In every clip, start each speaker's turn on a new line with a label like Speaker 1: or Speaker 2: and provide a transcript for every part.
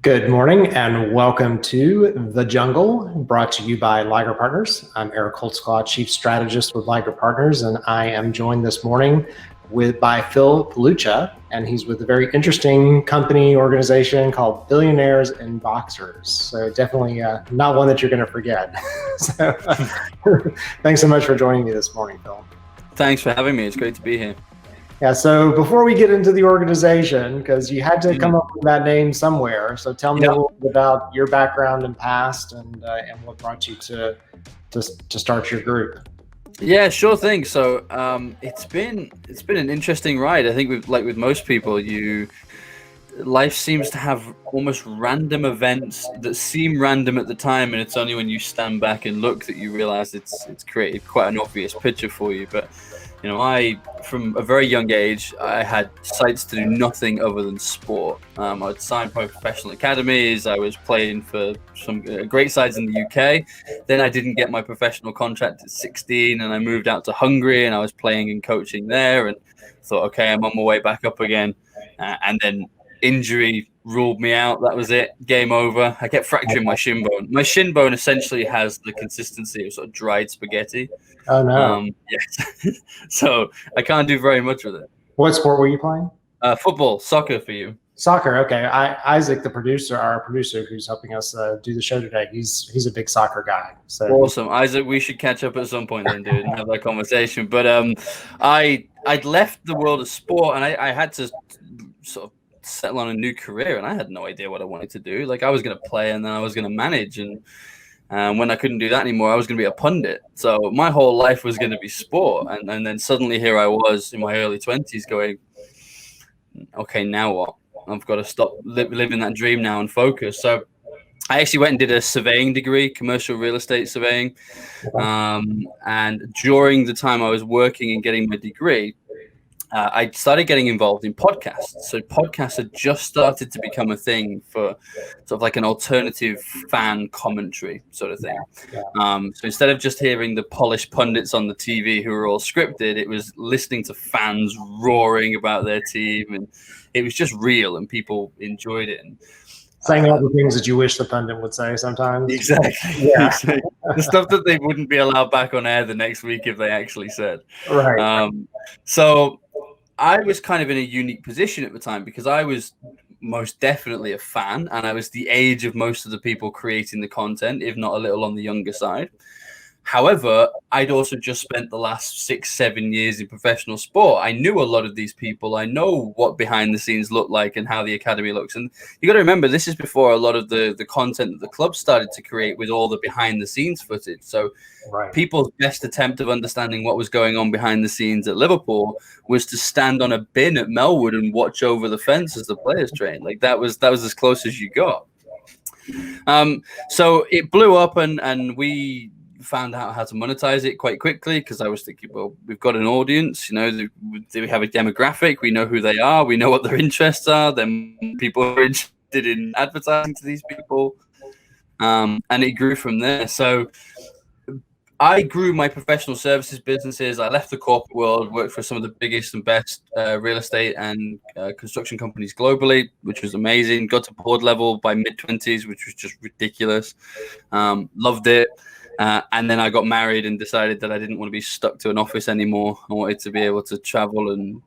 Speaker 1: Good morning and welcome to The Jungle, brought to you by Liger Partners. I'm Eric Holtzclaw, Chief Strategist with Liger Partners, and I am joined this morning by Phil Pelucha, and he's with a very interesting company organization called Billionaires and Boxers. So definitely not one that you're going to forget. So thanks so much for joining me this morning, Phil.
Speaker 2: Thanks for having me. It's great to be here.
Speaker 1: Yeah, so before we get into the organization, because you had to come up with that name somewhere, so tell me a little bit about your background and past, and what brought you to start your group.
Speaker 2: Yeah, sure thing. So it's been an interesting ride. I think with most people, life seems to have almost random events that seem random at the time, and it's only when you stand back and look that you realize it's created quite an obvious picture for you. But I from a very young age, I had sights to do nothing other than sport. I'd signed for professional academies. I was playing for some great sides in the UK. Then I didn't get my professional contract at 16, and I moved out to Hungary, and I was playing and coaching there. And thought, okay, I'm on my way back up again. And then injury ruled me out. That was it. Game over. I kept fracturing my shin bone. My shin bone essentially has the consistency of sort of dried spaghetti.
Speaker 1: Oh no!
Speaker 2: Yeah. So I can't do very much with it.
Speaker 1: What sport were you playing?
Speaker 2: Football, soccer for you.
Speaker 1: Soccer. Okay. Isaac, our producer, who's helping us do the show today, he's a big soccer guy. So
Speaker 2: awesome, Isaac. We should catch up at some point then, dude, and have that conversation. But I'd left the world of sport, and I had to sort of settle on a new career, and I had no idea what I wanted to do. Like, I was going to play, and then I was going to manage, and when I couldn't do that anymore, I was going to be a pundit. So my whole life was going to be sport, and then suddenly here I was in my early 20s going, okay, now what? I've got to stop living that dream now and focus. So I actually went and did a surveying degree, commercial real estate surveying. And during the time I was working and getting my degree, I started getting involved in podcasts. So podcasts had just started to become a thing for sort of like an alternative fan commentary sort of thing. So instead of just hearing the polished pundits on the TV who were all scripted, it was listening to fans roaring about their team, and it was just real, and people enjoyed it. And
Speaker 1: saying all the things that you wish the pundit would say sometimes.
Speaker 2: Exactly. Yeah. The stuff that they wouldn't be allowed back on air the next week if they actually said.
Speaker 1: Right.
Speaker 2: So I was kind of in a unique position at the time because I was most definitely a fan, and I was the age of most of the people creating the content, if not a little on the younger side. However, I'd also just spent the last 6-7 years in professional sport. I knew a lot of these people. I know what behind the scenes look like and how the academy looks. And you got to remember, this is before a lot of the content that the club started to create with all the behind the scenes footage. So people's best attempt of understanding what was going on behind the scenes at Liverpool was to stand on a bin at Melwood and watch over the fence as the players trained. Like that was as close as you got. So it blew up, and we found out how to monetize it quite quickly, because I was thinking, well, we've got an audience, we have a demographic, we know who they are, we know what their interests are, then people are interested in advertising to these people, and it grew from there. So I grew my professional services businesses. I left the corporate world, worked for some of the biggest and best real estate and construction companies globally, which was amazing. Got to board level by mid-20s, which was just ridiculous. Loved it. And then I got married and decided that I didn't want to be stuck to an office anymore. I wanted to be able to travel and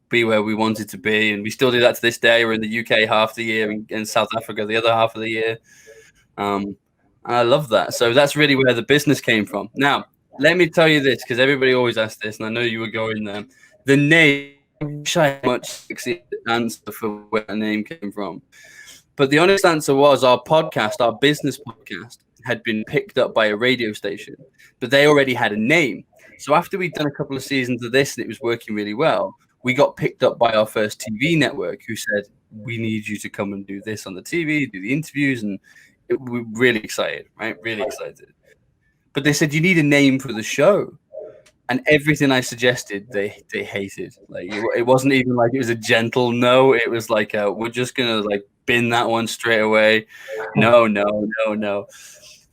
Speaker 2: be where we wanted to be. And we still do that to this day. We're in the UK half the year and in South Africa the other half of the year. I love that. So that's really where the business came from. Now, let me tell you this, because everybody always asks this, and I know you were going there. The name, I wish I had much answer for where the name came from. But the honest answer was our business podcast, had been picked up by a radio station, but they already had a name. So after we'd done a couple of seasons of this and it was working really well, we got picked up by our first TV network, who said, we need you to come and do this on the TV, do the interviews. And we're really excited, right? Really excited. But they said, you need a name for the show. And everything I suggested, they hated. Like it wasn't even like it was a gentle no. It was like, we're just going to bin that one straight away. No.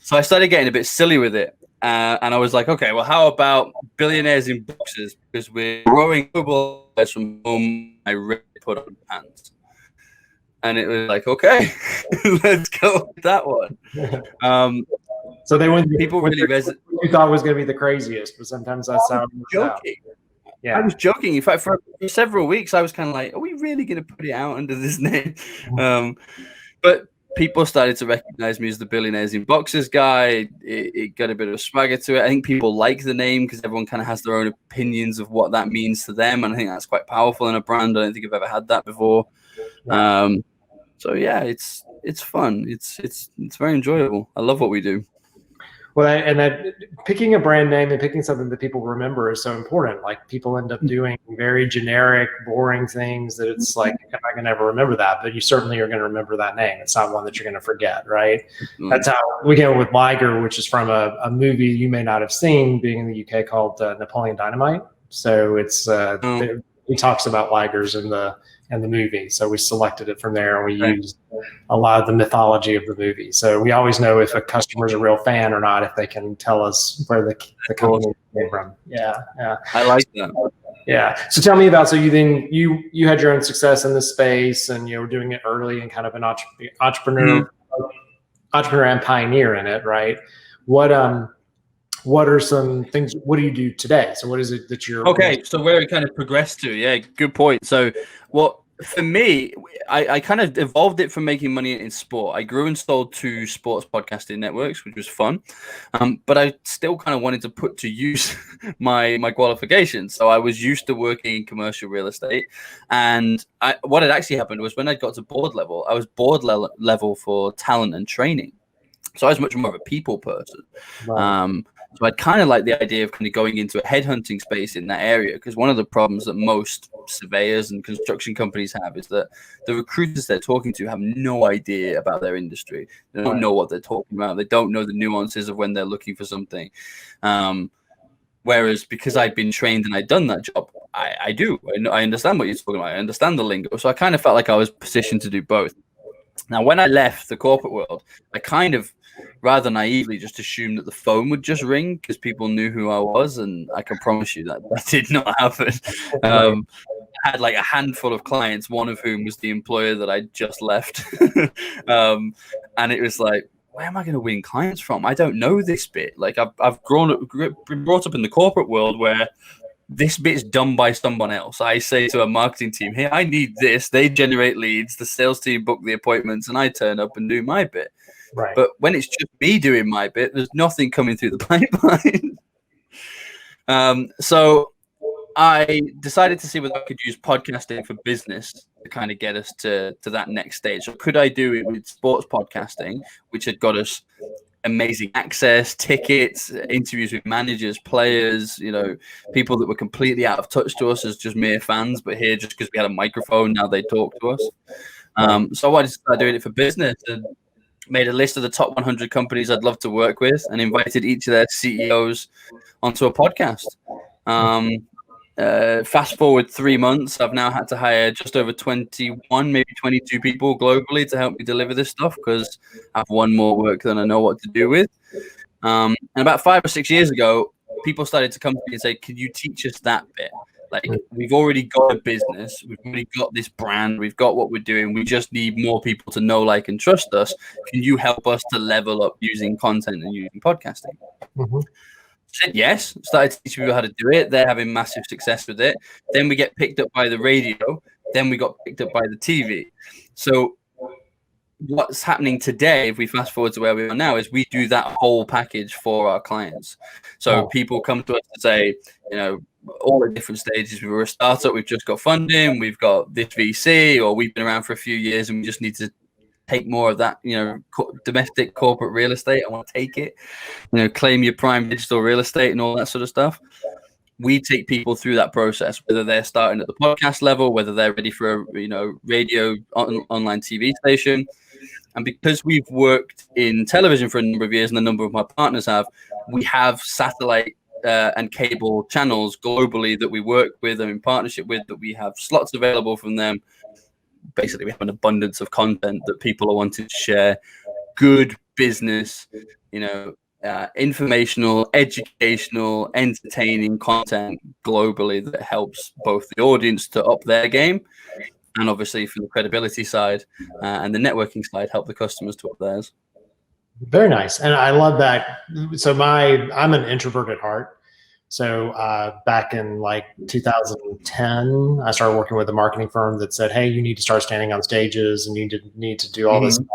Speaker 2: So I started getting a bit silly with it. And I was like, okay, well, how about Billionaires in Boxers? Because we're growing football from home, I really put on pants. and it was like, okay, let's go with that one.
Speaker 1: So they went.
Speaker 2: People really
Speaker 1: you thought was going to be the craziest, but sometimes that's how it works out.
Speaker 2: Yeah. I was joking. In fact, for several weeks, I was kind of like, are we really going to put it out under this name? But people started to recognize me as the Billionaires in Boxers guy. It got a bit of a swagger to it. I think people like the name because everyone kind of has their own opinions of what that means to them. And I think that's quite powerful in a brand. I don't think I've ever had that before. So yeah, it's fun. It's very enjoyable. I love what we do.
Speaker 1: Well, and that picking a brand name and picking something that people remember is so important. Like people end up doing very generic, boring things that it's like, I'm not going to ever remember that, but you certainly are going to remember that name. It's not one that you're going to forget, right? That's how we go with Liger, which is from a movie you may not have seen, being in the UK, called Napoleon Dynamite. So it's he talks about Ligers in the movie. So we selected it from there, and we used a lot of the mythology of the movie. So we always know if a customer's a real fan or not if they can tell us where the company came from. Yeah.
Speaker 2: I like that.
Speaker 1: Yeah. So tell me about, so you had your own success in this space, and you were doing it early and kind of an entrepreneur and pioneer in it, right? What are some things? What do you do today? So what is it that you're
Speaker 2: So where it kind of progressed to? Yeah, good point. So for me, I kind of evolved it from making money in sport. I grew and sold 2 sports podcasting networks, which was fun. But I still kind of wanted to put to use my qualifications. So I was used to working in commercial real estate. And what had actually happened was when I got to board level, I was board level for talent and training. So I was much more of a people person. Wow. So I'd kind of like the idea of kind of going into a headhunting space in that area, because one of the problems that most surveyors and construction companies have is that the recruiters they're talking to have no idea about their industry. They don't know what they're talking about. They don't know the nuances of when they're looking for something. Whereas because I'd been trained and I'd done that job, I do. I understand what you're talking about. I understand the lingo. So I kind of felt like I was positioned to do both. Now, when I left the corporate world, I kind of rather naively just assumed that the phone would just ring because people knew who I was, and I can promise you that did not happen. I had like a handful of clients, one of whom was the employer that I just left. And it was like, where am I going to win clients from? I don't know this bit. Like I've been brought up in the corporate world where this bit's done by someone else. I say to a marketing team, hey, I need this. They generate leads. The sales team book the appointments, and I turn up and do my bit. Right. But when it's just me doing my bit, there's nothing coming through the pipeline. So I decided to see whether I could use podcasting for business to kind of get us to that next stage. So could I do it with sports podcasting, which had got us amazing access, tickets, interviews with managers, players, people that were completely out of touch to us as just mere fans, but here just because we had a microphone, now they talk to us. So I wanted to start doing it for business, and made a list of the top 100 companies I'd love to work with, and invited each of their CEOs onto a podcast. Fast forward 3 months, I've now had to hire just over 21, maybe 22 people globally to help me deliver this stuff, because I've won more work than I know what to do with. And about 5 or 6 years ago, people started to come to me and say, can you teach us that bit? Like, we've already got a business, we've already got this brand, we've got what we're doing, we just need more people to know, like, and trust us. Can you help us to level up using content and using podcasting? Said yes, started teaching people how to do it. They're having massive success with it. Then we get picked up by the radio. Then we got picked up by the TV. So what's happening today, if we fast forward to where we are now, is we do that whole package for our clients. So people come to us to say, all at different stages. We were a startup, we've just got funding, we've got this VC, or we've been around for a few years and we just need to take more of that, domestic corporate real estate. I want to take it, claim your prime digital real estate and all that sort of stuff. We take people through that process, whether they're starting at the podcast level, whether they're ready for a, radio online TV station. And because we've worked in television for a number of years, and a number of my partners have, we have satellite and cable channels globally that we work with and in partnership with, that we have slots available from them. Basically, we have an abundance of content that people are wanting to share. Good business, informational, educational, entertaining content globally that helps both the audience to up their game and obviously from the credibility side and the networking side, help the customers to up theirs.
Speaker 1: Very nice. And I love that. So I'm an introvert at heart. So back in like 2010, I started working with a marketing firm that said, hey, you need to start standing on stages and you need to do all this stuff.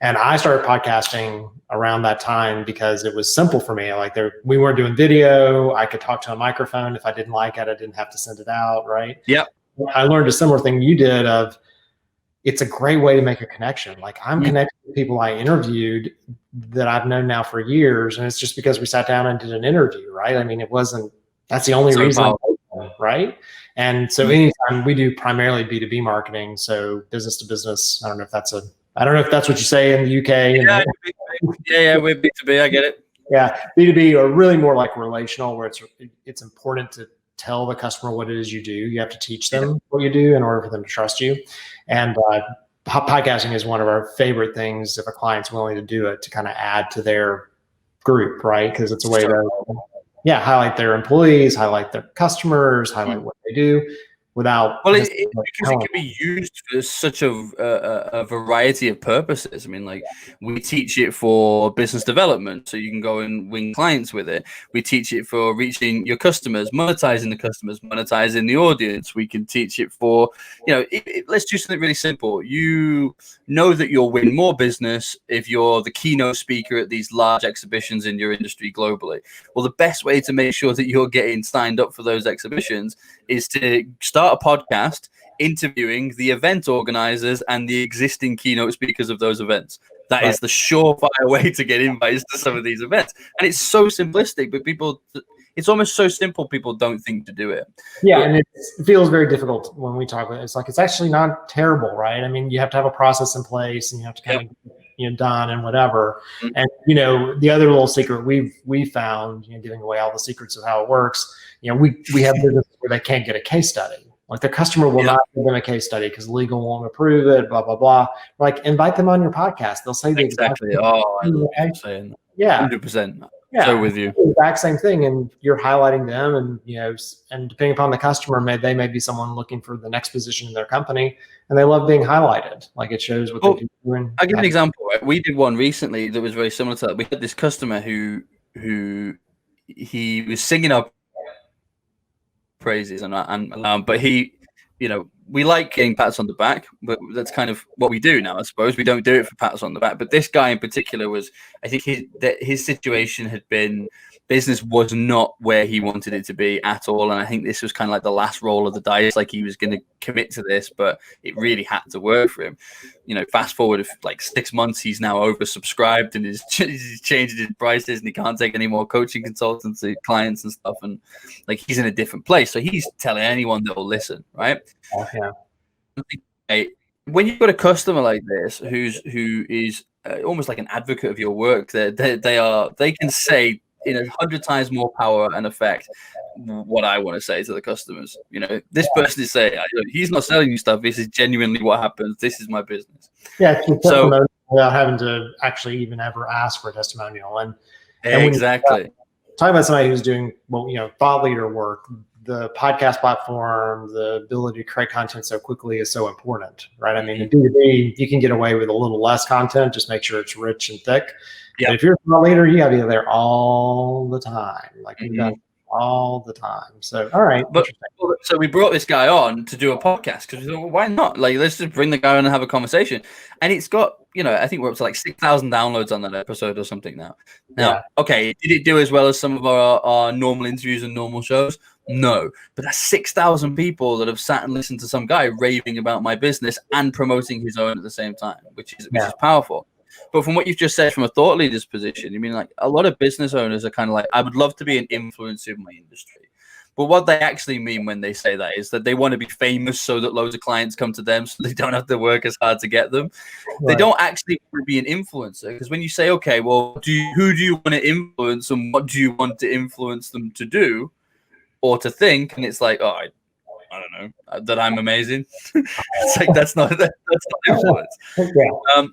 Speaker 1: And I started podcasting around that time because it was simple for me. Like we weren't doing video. I could talk to a microphone. If I didn't like it, I didn't have to send it out, right?
Speaker 2: Yep.
Speaker 1: I learned a similar thing you did of, it's a great way to make a connection. Like I'm connected with people I interviewed that I've known now for years. And it's just because we sat down and did an interview, right? I mean, that's the only reason, right? And so anytime we do primarily B2B marketing, so business to business, I don't know if that's what you say in the UK.
Speaker 2: Yeah, we're B2B, I get it.
Speaker 1: Yeah, B2B are really more like relational, where it's important to tell the customer what it is you do. You have to teach them what you do in order for them to trust you. And podcasting is one of our favorite things if a client's willing to do it, to kind of add to their group, right? Because it's a way to highlight their employees, highlight their customers, highlight what they do without.
Speaker 2: Well, because it can be used for such a variety of purposes. I mean, like we teach it for business development, so you can go and win clients with it. We teach it for reaching your customers, monetizing the audience. We can teach it for, let's do something really simple. You know that you'll win more business if you're the keynote speaker at these large exhibitions in your industry globally. Well, the best way to make sure that you're getting signed up for those exhibitions is to start a podcast interviewing the event organizers and the existing keynote speakers of those events. That is the surefire way to get invites to some of these events. And it's so simplistic, but it's almost so simple, people don't think to do it.
Speaker 1: Yeah, and it feels very difficult when we talk about it. It's like, it's actually not terrible, right? I mean, you have to have a process in place and you have to kind of done and whatever. And the other little secret we found, giving away all the secrets of how it works, we have businesses where they can't get a case study. Like the customer will not give them a case study because legal won't approve it, blah, blah, blah. Like invite them on your podcast. They'll say the exact
Speaker 2: same. Oh, I'm saying 100%.
Speaker 1: Yeah,
Speaker 2: so with you.
Speaker 1: The exact same thing, and you're highlighting them, and and depending upon the customer, they may be someone looking for the next position in their company, and they love being highlighted. Like it shows what they do.
Speaker 2: I'll give an example. Right? We did one recently that was very similar to that. We had this customer who he was singing up praises, but he, we like getting pats on the back, but that's kind of what we do now, I suppose. We don't do it for pats on the back. But this guy in particular I think his situation had been, business was not where he wanted it to be at all. And I think this was kind of like the last roll of the dice. Like he was going to commit to this, but it really had to work for him. Fast forward like 6 months, he's now oversubscribed and he's changed his prices and he can't take any more coaching consultants, clients and stuff. And like, he's in a different place. So he's telling anyone that will listen, right? Yeah. When you've got a customer like this, who is almost like an advocate of your work, they can say in 100 times more power and effect what I want to say to the customers. This person is saying, he's not selling you stuff. This is genuinely what happens. This is my business.
Speaker 1: Yeah. So without having to actually even ever ask for a testimonial. And
Speaker 2: exactly.
Speaker 1: Talking about somebody who's doing, thought leader work, the podcast platform, the ability to create content so quickly is so important, right? I mean, in B2B, you can get away with a little less content, just make sure it's rich and thick. But if you're a thought leader, you gotta be there all the time. Like you've done all the time. So, all right.
Speaker 2: So we brought this guy on to do a podcast because we thought, well, why not? Like, let's just bring the guy on and have a conversation. And it's got, I think we're up to like 6,000 downloads on that episode or something now. Okay, did it do as well as some of our normal interviews and normal shows? No, but that's 6,000 people that have sat and listened to some guy raving about my business and promoting his own at the same time, which is powerful. But from what you've just said from a thought leader's position, you mean like a lot of business owners are kind of like, I would love to be an influencer in my industry. But what they actually mean when they say that is that they want to be famous so that loads of clients come to them so they don't have to work as hard to get them. Right. They don't actually want to be an influencer, because when you say, okay, well, who do you want to influence and what do you want to influence them to do or to think? And it's like, I don't know, that I'm amazing. It's like, that's not influence. Yeah.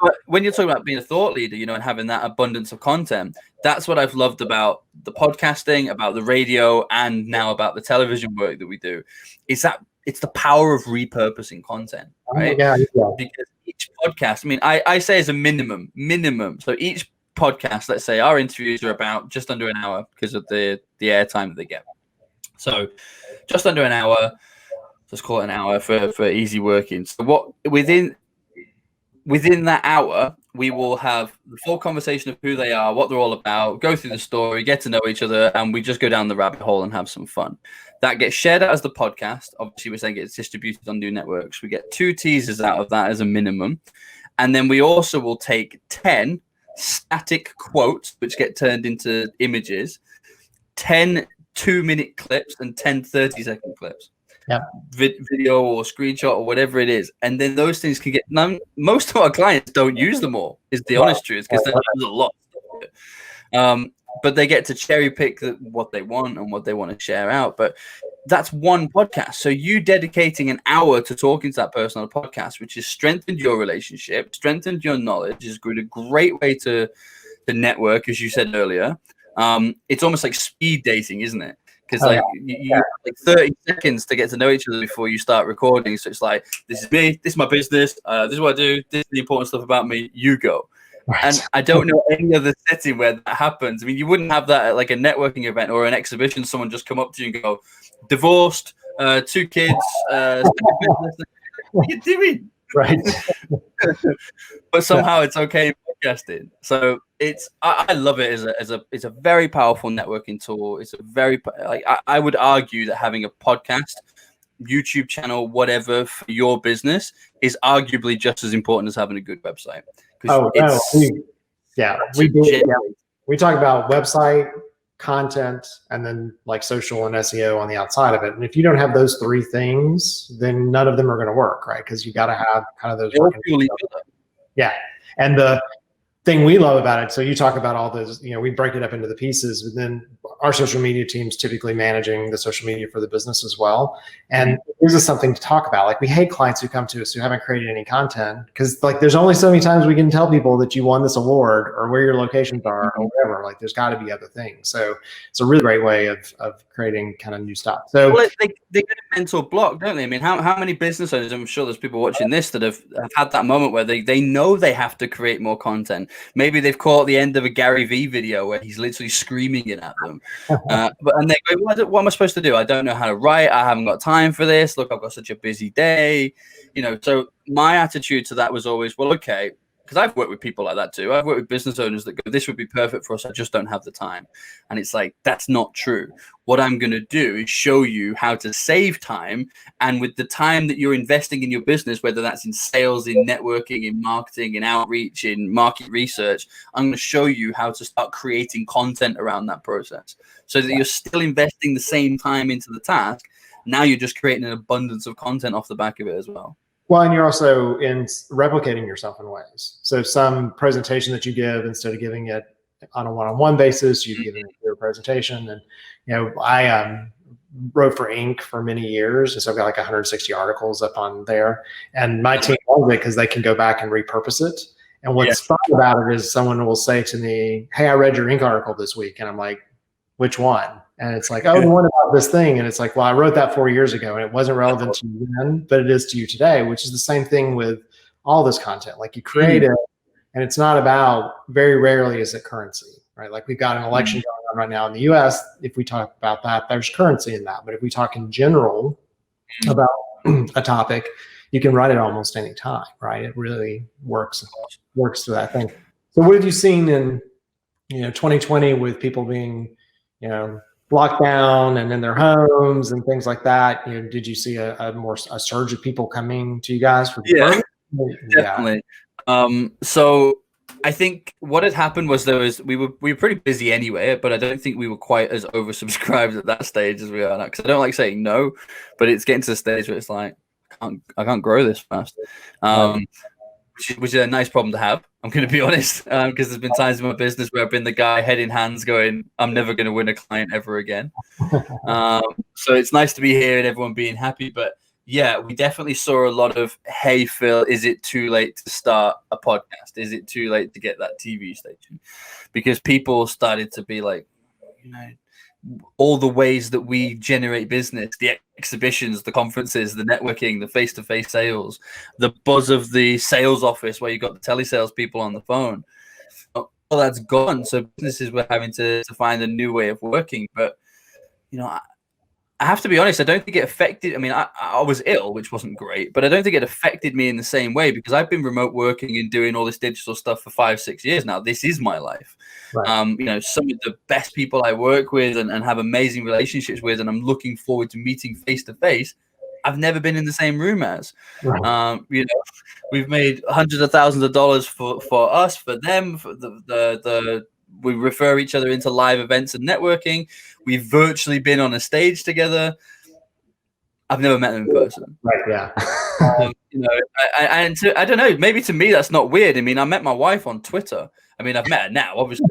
Speaker 2: But when you're talking about being a thought leader, and having that abundance of content, that's what I've loved about the podcasting, about the radio, and now about the television work that we do, is that it's the power of repurposing content, right?
Speaker 1: Yeah.
Speaker 2: Because each podcast, I mean, I say as a minimum. So each podcast, let's say our interviews are about just under an hour because of the airtime that they get. So just under an hour, let's call it an hour for easy working. So what within that hour, we will have the full conversation of who they are, what they're all about, go through the story, get to know each other, and we just go down the rabbit hole and have some fun. That gets shared out as the podcast. Obviously, we're saying it's distributed on new networks. We get 2 teasers out of that as a minimum. And then we also will take 10 static quotes, which get turned into images, 10 2-minute clips, and 10 30-second clips.
Speaker 1: Yeah.
Speaker 2: Video or screenshot or whatever it is, and then those things can get. Most of our clients don't use them all. Is the honest truth, because there's a lot. But they get to cherry pick what they want and what they want to share out. But that's one podcast. So you dedicating an hour to talking to that person on a podcast, which has strengthened your relationship, strengthened your knowledge, is a great way to network, as you said earlier. It's almost like speed dating, isn't it? Because you have like 30 seconds to get to know each other before you start recording. So it's like, this is me, this is my business, this is what I do, this is the important stuff about me, you go. Right. And I don't know any other setting where that happens. I mean, you wouldn't have that at like a networking event or an exhibition, someone just come up to you and go, divorced, 2 kids, what are you doing?
Speaker 1: Right.
Speaker 2: But somehow it's okay podcasting. So I love it it's a very powerful networking tool. It's a very, like, I would argue that having a podcast, YouTube channel, whatever, for your business is arguably just as important as having a good website.
Speaker 1: We talk about website, content, and then like social and SEO on the outside of it. And if you don't have those 3 things, then none of them are going to work, right? Because you got to have kind of those. Yeah. And the thing we love about it, so you talk about all those, we break it up into the pieces, but then our social media team's typically managing the social media for the business as well. And it gives us something to talk about. Like, we hate clients who come to us who haven't created any content, because like there's only so many times we can tell people that you won this award or where your locations are or whatever. Like, there's got to be other things. So it's a really great way of creating kind of new stuff. So
Speaker 2: they get a mental block, don't they? I mean, how many business owners, I'm sure there's people watching this that have had that moment where they know they have to create more content. Maybe they've caught the end of a Gary Vee video where he's literally screaming it at them. And they go, what am I supposed to do? I don't know how to write. I haven't got time for this. Look, I've got such a busy day. So my attitude to that was always, well, okay, because I've worked with people like that too. I've worked with business owners that go, this would be perfect for us, I just don't have the time. And it's like, that's not true. What I'm going to do is show you how to save time. And with the time that you're investing in your business, whether that's in sales, in networking, in marketing, in outreach, in market research, I'm going to show you how to start creating content around that process, so that you're still investing the same time into the task. Now you're just creating an abundance of content off the back of it as well.
Speaker 1: Well, and you're also in replicating yourself in ways. So some presentation that you give, instead of giving it on a one-on-one basis, you've given it your presentation. And, I wrote for Inc. for many years. And so I've got like 160 articles up on there. And my team loves it because they can go back and repurpose it. And what's fun about it is someone will say to me, hey, I read your Inc. article this week. And I'm like, which one? And it's like, oh, the one about this thing. And it's like, well, I wrote that 4 years ago and it wasn't relevant to you then, but it is to you today, which is the same thing with all this content. Like, you create it, and it's not about, very rarely is it currency, right? Like, we've got an election going on right now in the US. If we talk about that, there's currency in that. But if we talk in general about a topic, you can write it almost any time, right? It really works to that thing. So what have you seen in 2020 with people being locked down and in their homes and things like that? Did you see a surge of people coming to you guys for
Speaker 2: definitely. So I think what had happened was we were pretty busy anyway, but I don't think we were quite as oversubscribed at that stage as we are now, because I don't like saying no, but it's getting to the stage where it's like, I can't grow this fast. Which is a nice problem to have, I'm going to be honest, because there's been times in my business where I've been the guy head in hands going, I'm never going to win a client ever again. So it's nice to be here and everyone being happy. But yeah, we definitely saw a lot of, hey, Phil, is it too late to start a podcast? Is it too late to get that TV station? Because people started to be like, all the ways that we generate business, the exhibitions, the conferences, the networking, the face-to-face sales, the buzz of the sales office where you got the telesales people on the phone. All that's gone. So businesses were having to find a new way of working. But, I have to be honest, I don't think it affected. I mean, I was ill, which wasn't great, but I don't think it affected me in the same way because I've been remote working and doing all this digital stuff for 5-6 years now. This is my life.
Speaker 1: Right.
Speaker 2: Some of the best people I work with and have amazing relationships with, and I'm looking forward to meeting face to face. I've never been in the same room as. Right. We've made hundreds of thousands of dollars for us, for them, for we refer each other into live events and networking. We've virtually been on a stage together. I've never met them in person.
Speaker 1: Right. Yeah.
Speaker 2: I don't know. Maybe to me that's not weird. I mean, I met my wife on Twitter. I mean, I've met her now, obviously.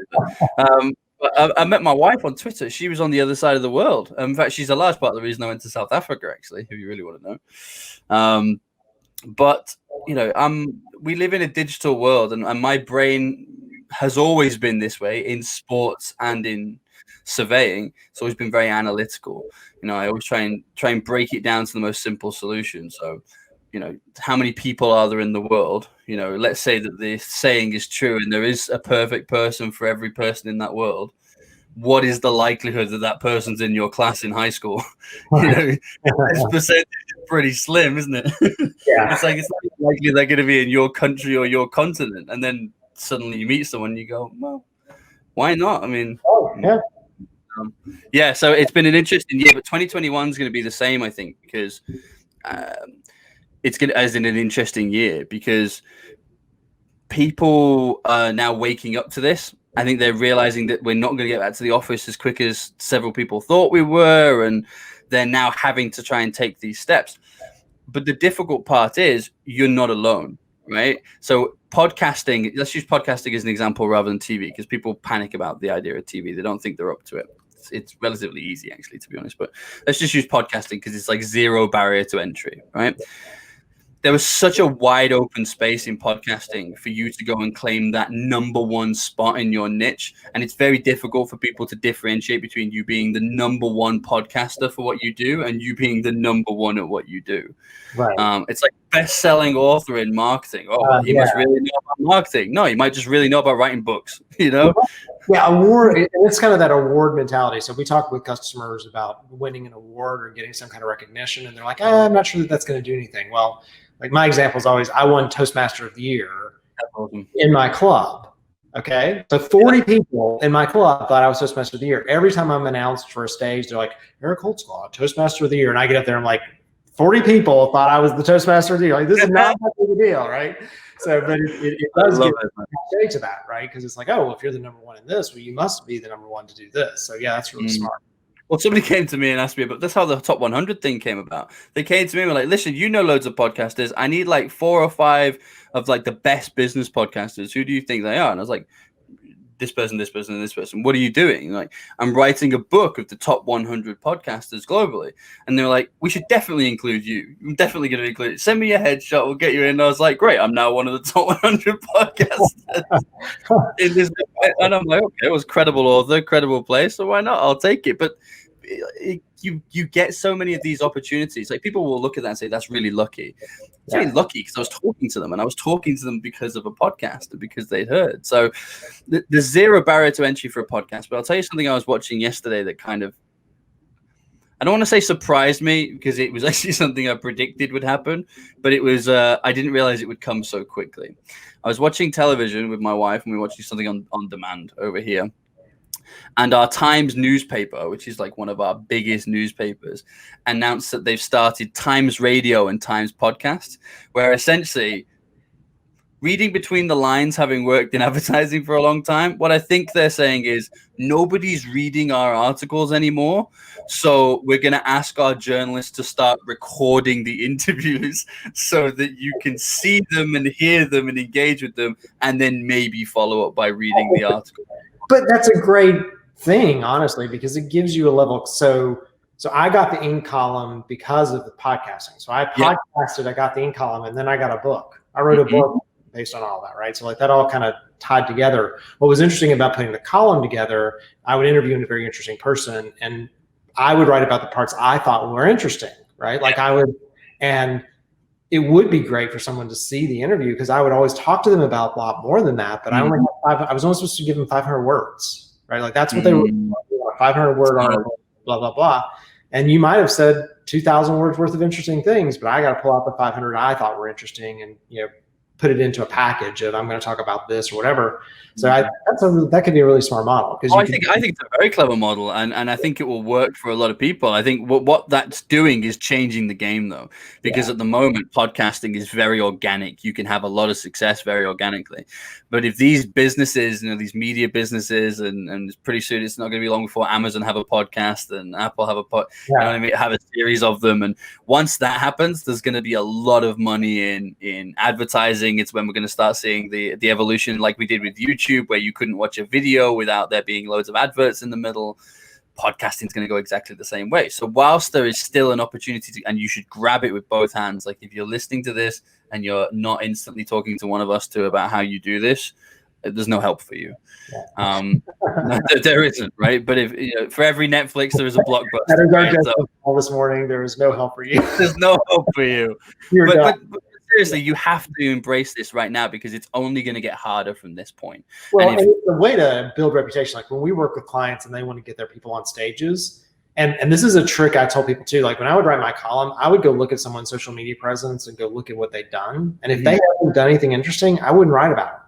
Speaker 2: But I met my wife on Twitter. She was on the other side of the world. In fact, she's a large part of the reason I went to South Africa, actually, if you really want to know. But we live in a digital world, and my brain has always been this way in sports and in surveying. It's always been very analytical. I always try and break it down to the most simple solution. So, how many people are there in the world? Let's say that the saying is true and there is a perfect person for every person in that world. What is the likelihood that that person's in your class in high school? This percentage is pretty slim, isn't it? Yeah. It's not likely they're going to be in your country or your continent. And then suddenly you meet someone and you go, well, why not? I mean, so it's been an interesting year, but 2021 is going to be the same, I think, because it's going to, as in an interesting year, because people are now waking up to this. I think they're realizing that we're not going to get back to the office as quick as several people thought we were, and they're now having to try and take these steps. But the difficult part is you're not alone, right? So podcasting, let's use podcasting as an example rather than TV, because people panic about the idea of TV. They don't think they're up to it. It's relatively easy, actually, to be honest. But let's just use podcasting because it's like zero barrier to entry, right? There was such a wide open space in podcasting for you to go and claim that number one spot in your niche. And it's very difficult for people to differentiate between you being the number one podcaster for what you do and you being the number one at what you do. Right. It's like best-selling author in marketing. You must really know about marketing. No, you might just really know about writing books, Yeah,
Speaker 1: award. It's kind of that award mentality. So we talk with customers about winning an award or getting some kind of recognition, and they're like, I'm not sure that that's going to do anything. Well, like my example is always, I won Toastmaster of the Year in my club. Okay. So 40 people in my club thought I was Toastmaster of the Year. Every time I'm announced for a stage, they're like, Eric Holtzclaw, Toastmaster of the Year. And I get up there, I'm like, 40 people thought I was the Toastmaster of the Year. Like, this is not that big a deal, right? So, but it does get to that, right? Because it's like, oh, well, if you're the number one in this, well, you must be the number one to do this. So yeah, that's really smart.
Speaker 2: Well, somebody came to me and asked me about, that's how the top 100 thing came about. They came to me and were like, listen, you know loads of podcasters. I need like 4 or 5 of like the best business podcasters. Who do you think they are? And I was like, this person, this person, and this person. What are you doing? Like, I'm writing a book of the top 100 podcasters globally. And they were like, we should definitely include you. I'm definitely going to include it. Send me a headshot. We'll get you in. And I was like, great. I'm now one of the top 100 podcasters in this. And I'm like, okay, it was credible author, credible place. So why not? I'll take it. But you get so many of these opportunities. Like, people will look at that and say, that's really lucky. It's really lucky because I was talking to them, and I was talking to them because of a podcast and because they'd heard. So there's zero barrier to entry for a podcast. But I'll tell you something I was watching yesterday that kind of, I don't want to say surprised me, because it was actually something I predicted would happen, but it was, I didn't realize it would come so quickly. I was watching television with my wife, and we were watching something on demand over here. And our Times newspaper, which is like one of our biggest newspapers, announced that they've started Times Radio and Times Podcast, where essentially, reading between the lines, having worked in advertising for a long time, what I think they're saying is nobody's reading our articles anymore. So we're going to ask our journalists to start recording the interviews so that you can see them and hear them and engage with them, and then maybe follow up by reading the article.
Speaker 1: But that's a great thing, honestly, because it gives you a level. So I got the in column because of the podcasting. So I podcasted, I got the in column, and then I got a book. I wrote a book based on all that, right? So like that all kind of tied together. What was interesting about putting the column together, I would interview a very interesting person, and I would write about the parts I thought were interesting, right? Like and it would be great for someone to see the interview because I would always talk to them about a lot more than that, but I only had I was only supposed to give them 500 words, right? Like that's what they were, 500 word article, blah, blah, blah. And you might have said 2,000 words worth of interesting things, but I got to pull out the 500 I thought were interesting and, put it into a package of I'm going to talk about this or whatever. So that could be a really smart model.
Speaker 2: I think it's a very clever model, and I think it will work for a lot of people. I think what that's doing is changing the game, though, because at the moment podcasting is very organic. You can have a lot of success very organically, but if these businesses, these media businesses, and pretty soon it's not going to be long before Amazon have a podcast and Apple have have a series of them, and once that happens, there's going to be a lot of money in advertising. It's when we're going to start seeing the evolution, like we did with YouTube, where you couldn't watch a video without there being loads of adverts in the middle. Podcasting is going to go exactly the same way. So whilst there is still an opportunity and you should grab it with both hands, like if you're listening to this and you're not instantly talking to one of us two about how you do this, there's no help for you. There isn't, right? But if for every Netflix there is a Blockbuster.
Speaker 1: Right? So, this morning there is no help for you.
Speaker 2: There's no help for you. But seriously, you have to embrace this right now because it's only going to get harder from this point.
Speaker 1: Well, and it's a way to build reputation. Like when we work with clients and they want to get their people on stages, and this is a trick I tell people too. Like when I would write my column, I would go look at someone's social media presence and go look at what they've done. And if they haven't done anything interesting, I wouldn't write about it.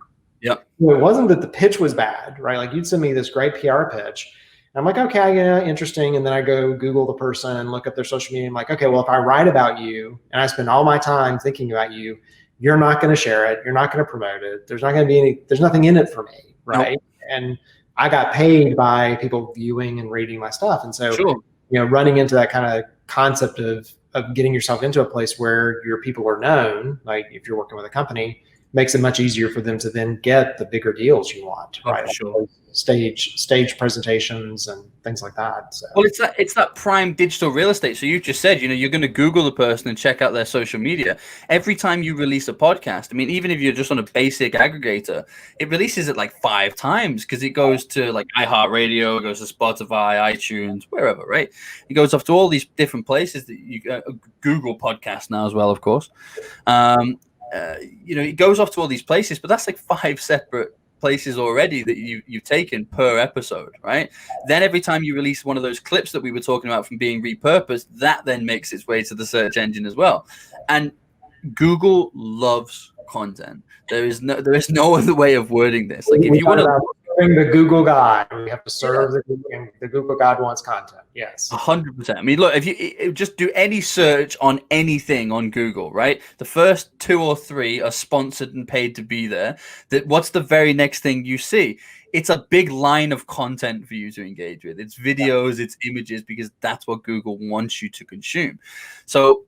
Speaker 2: Yep.
Speaker 1: It wasn't that the pitch was bad, right? Like you'd send me this great PR pitch. And I'm like, okay, interesting. And then I go Google the person and look at their social media. I'm like, okay, well, if I write about you and I spend all my time thinking about you, you're not going to share it. You're not going to promote it. There's nothing in it for me, right? Nope. And I got paid by people viewing and reading my stuff. And so, running into that kind of concept of getting yourself into a place where your people are known, like if you're working with a company, makes it much easier for them to then get the bigger deals you want, right?
Speaker 2: Sure.
Speaker 1: Stage presentations and things like that. So.
Speaker 2: Well, it's that prime digital real estate. So you just said, you're going to Google the person and check out their social media. Every time you release a podcast, I mean, even if you're just on a basic aggregator, it releases it like 5 times because it goes to like iHeartRadio, it goes to Spotify, iTunes, wherever, right? It goes off to all these different places that you Google Podcast now as well, of course. It goes off to all these places, but that's like 5 separate places already that you've taken per episode, right? Then every time you release one of those clips that we were talking about from being repurposed, that then makes its way to the search engine as well. And Google loves content. There is no other way of wording this. Like if you want to
Speaker 1: the Google God, we have to serve the Google God wants content. Yes,
Speaker 2: 100%. I mean, look, if you just do any search on anything on Google, right? The first 2 or 3 are sponsored and paid to be there. What's the very next thing you see? It's a big line of content for you to engage with. It's videos, it's images, because that's what Google wants you to consume. So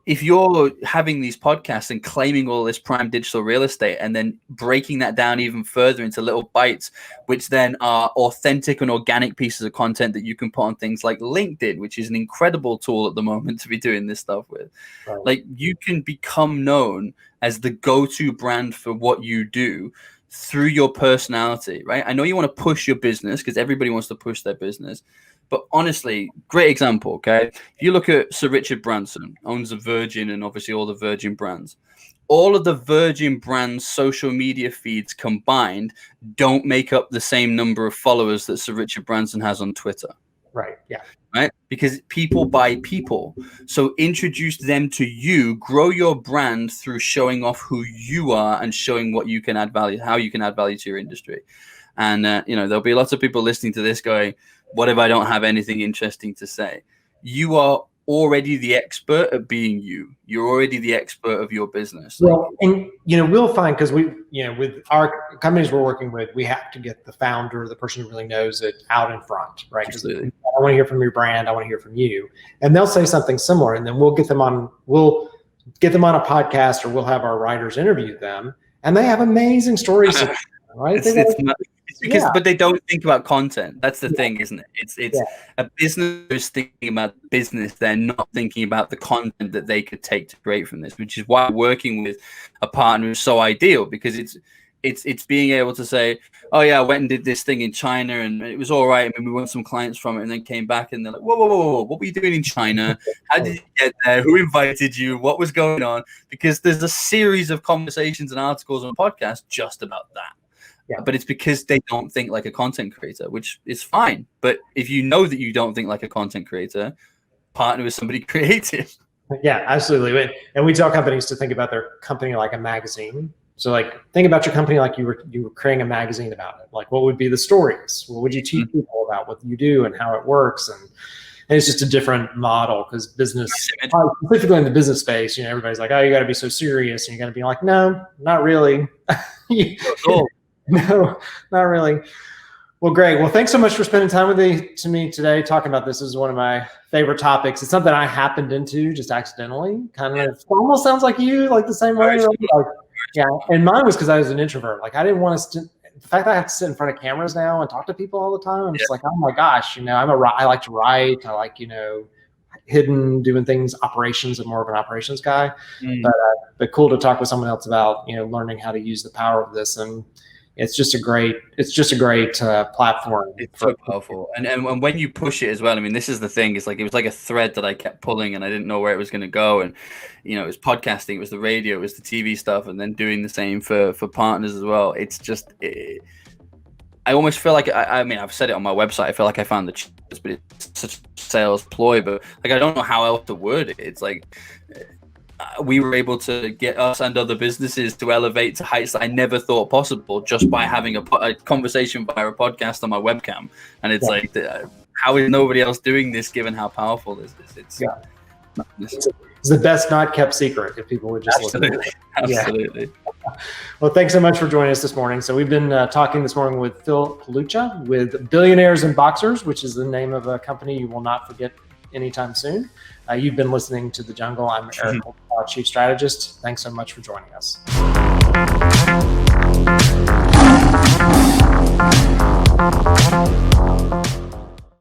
Speaker 2: if you're having these podcasts and claiming all this prime digital real estate and then breaking that down even further into little bites, which then are authentic and organic pieces of content that you can put on things like LinkedIn, which is an incredible tool at the moment to be doing this stuff with. Right. Like you can become known as the go-to brand for what you do through your personality, right? I know you want to push your business because everybody wants to push their business. But honestly, great example, okay? If you look at Sir Richard Branson, owns the Virgin and obviously all the Virgin brands. All of the Virgin brands' social media feeds combined don't make up the same number of followers that Sir Richard Branson has on Twitter.
Speaker 1: Right, yeah.
Speaker 2: Right? Because people buy people. So introduce them to you, grow your brand through showing off who you are and showing what you can add value, how you can add value to your industry. And, there'll be lots of people listening to this going, what if I don't have anything interesting to say? You are already the expert at being you. You're already the expert of your business.
Speaker 1: Well, and we'll find, because we, with our companies we're working with, we have to get the founder, the person who really knows it, out in front, right?
Speaker 2: Absolutely.
Speaker 1: I want to hear from your brand. I want to hear from you, and they'll say something similar, and then we'll get them on. We'll get them on a podcast, or we'll have our writers interview them, and they have amazing stories. Right?
Speaker 2: but they don't think about content. That's the thing, isn't it? It's a business who's thinking about business. They're not thinking about the content that they could take to create from this, which is why working with a partner is so ideal, because it's being able to say, oh yeah, I went and did this thing in China and it was all right. I mean, we won some clients from it and then came back and they're like, whoa, what were you doing in China? How did you get there? Who invited you? What was going on? Because there's a series of conversations and articles and podcasts just about that. Yeah. But it's because they don't think like a content creator, which is fine. But if you know that you don't think like a content creator, partner with somebody creative.
Speaker 1: Yeah, absolutely. And we tell companies to think about their company like a magazine. So like, think about your company like you were creating a magazine about it. Like, what would be the stories? What would you teach people about what you do and how it works? And it's just a different model, because business, specifically in the business space, everybody's like, oh, you got to be so serious, and you got to be like, no, not really. No, not really. Well, Greg, thanks so much for spending time with me today, talking about this. This is one of my favorite topics. It's something I happened into just accidentally. Kind of almost sounds like you, like the same way. Yeah, and mine was because I was an introvert. Like, I didn't want to. The fact that I have to sit in front of cameras now and talk to people all the time, I'm just like, oh my gosh, I like to write. I like, hidden doing things, operations. I'm more of an operations guy. But cool to talk with someone else about learning how to use the power of this. And it's just a great platform.
Speaker 2: It's so powerful. And when you push it as well, I mean, this is the thing. It's like, it was like a thread that I kept pulling and I didn't know where it was going to go. And, it was podcasting, it was the radio, it was the TV stuff, and then doing the same for partners as well. It's just, I almost feel like, I mean, I've said it on my website, I feel like I found the cheapest, but it's such a sales ploy, but like, I don't know how else to word it. It's like, we were able to get us and other businesses to elevate to heights that I never thought possible just by having a conversation via a podcast on my webcam. And it's like, how is nobody else doing this, given how powerful this is?
Speaker 1: It's the best not kept secret, if people would just look at it.
Speaker 2: Absolutely.
Speaker 1: Well, thanks so much for joining us this morning. So we've been talking this morning with Phil Pelucha with Billionaires and Boxers, which is the name of a company you will not forget anytime soon. You've been listening to The Jungle. I'm Eric, Chief Strategist. Thanks so much for joining us.